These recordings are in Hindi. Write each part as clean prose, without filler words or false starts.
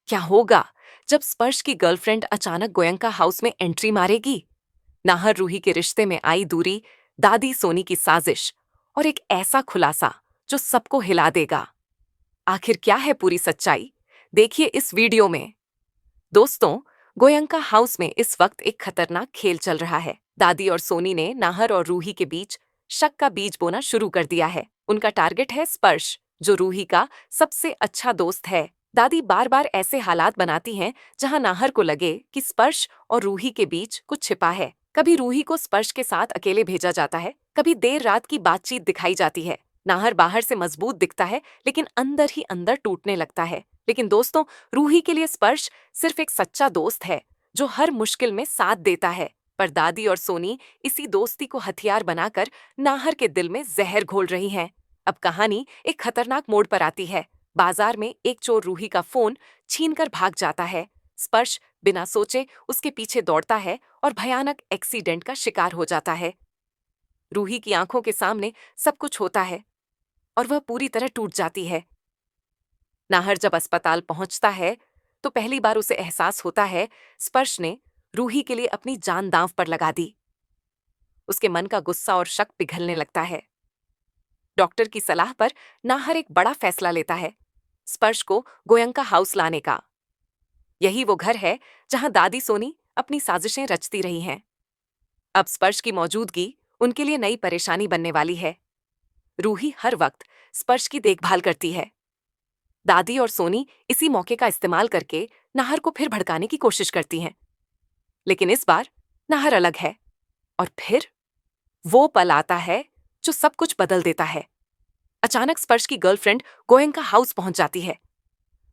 क्या होगा जब स्पर्श की गर्लफ्रेंड अचानक गोयंका हाउस में एंट्री मारेगी? नाहर रूही के रिश्ते में आई दूरी, दादी सोनी की साजिश और एक ऐसा खुलासा जो सबको हिला देगा। आखिर क्या है पूरी सच्चाई? देखिए इस वीडियो में। दोस्तों, गोयंका हाउस में इस वक्त एक खतरनाक खेल चल रहा है। दादी और सोनी ने नाहर और रूही के बीच शक का बीज बोना शुरू कर दिया है। उनका टारगेट है स्पर्श, जो रूही का सबसे अच्छा दोस्त है। दादी बार बार ऐसे हालात बनाती हैं जहां नाहर को लगे कि स्पर्श और रूही के बीच कुछ छिपा है। कभी रूही को स्पर्श के साथ अकेले भेजा जाता है, कभी देर रात की बातचीत दिखाई जाती है। नाहर बाहर से मजबूत दिखता है, लेकिन अंदर ही अंदर टूटने लगता है। लेकिन दोस्तों, रूही के लिए स्पर्श सिर्फ एक सच्चा दोस्त है जो हर मुश्किल में साथ देता है। पर दादी और सोनी इसी दोस्ती को हथियार बनाकर नाहर के दिल में जहर घोल रही हैं। अब कहानी एक खतरनाक मोड़ पर आती है। बाजार में एक चोर रूही का फोन छीनकर भाग जाता है। स्पर्श बिना सोचे उसके पीछे दौड़ता है और भयानक एक्सीडेंट का शिकार हो जाता है। रूही की आंखों के सामने सब कुछ होता है और वह पूरी तरह टूट जाती है। नाहर जब अस्पताल पहुंचता है तो पहली बार उसे एहसास होता है स्पर्श ने रूही के लिए अपनी जान दांव पर लगा दी। उसके मन का गुस्सा और शक पिघलने लगता है। डॉक्टर की सलाह पर नाहर एक बड़ा फैसला लेता है, स्पर्श को गोयंका हाउस लाने का। यही वो घर है जहां दादी सोनी अपनी साजिशें रचती रही हैं। अब स्पर्श की मौजूदगी उनके लिए नई परेशानी बनने वाली है। रूही हर वक्त स्पर्श की देखभाल करती है। दादी और सोनी इसी मौके का इस्तेमाल करके नाहर को फिर भड़काने की कोशिश करती हैं। लेकिन इस बार नाहर अलग है। और फिर वो पल आता है जो सब कुछ बदल देता है। अचानक स्पर्श की गर्लफ्रेंड गोयंका हाउस पहुंच जाती है।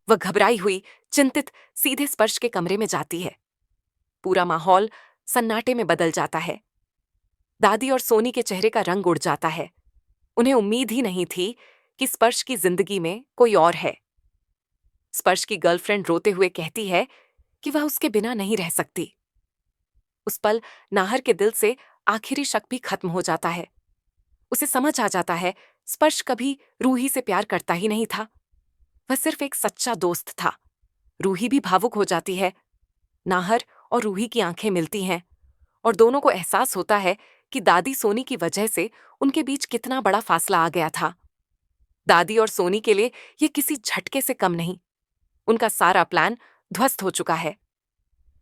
वह घबराई हुई, चिंतित सीधे स्पर्श के कमरे में जाती है। पूरा माहौल सन्नाटे में बदल जाता है। दादी और सोनी के चेहरे का रंग उड़ जाता है। उन्हें उम्मीद ही नहीं थी कि स्पर्श की जिंदगी में कोई और है। स्पर्श की गर्लफ्रेंड रोते हुए कहती है कि वह उसके बिना नहीं रह सकती। उस पल नाहर के दिल से आखिरी शक भी खत्म हो जाता है। उसे समझ आ जाता है स्पर्श कभी रूही से प्यार करता ही नहीं था। वह सिर्फ एक सच्चा दोस्त था। रूही भी भावुक हो जाती है। नाहर और रूही की आंखें मिलती हैं और दोनों को एहसास होता है कि दादी सोनी की वजह से उनके बीच कितना बड़ा फासला आ गया था। दादी और सोनी के लिए यह किसी झटके से कम नहीं। उनका सारा प्लान ध्वस्त हो चुका है।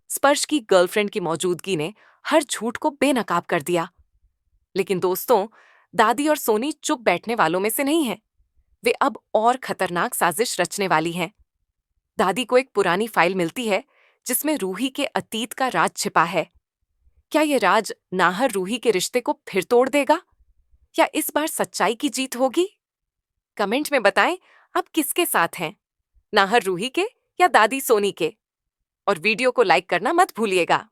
स्पर्श की गर्लफ्रेंड की मौजूदगी ने हर झूठ को बेनकाब कर दिया। लेकिन दोस्तों, दादी और सोनी चुप बैठने वालों में से नहीं हैं। वे अब और खतरनाक साजिश रचने वाली हैं। दादी को एक पुरानी फाइल मिलती है जिसमें रूही के अतीत का राज छिपा है। क्या ये राज नाहर रूही के रिश्ते को फिर तोड़ देगा, या इस बार सच्चाई की जीत होगी? कमेंट में बताएं आप किसके साथ हैं, नाहर रूही के या दादी सोनी के। और वीडियो को लाइक करना मत भूलिएगा।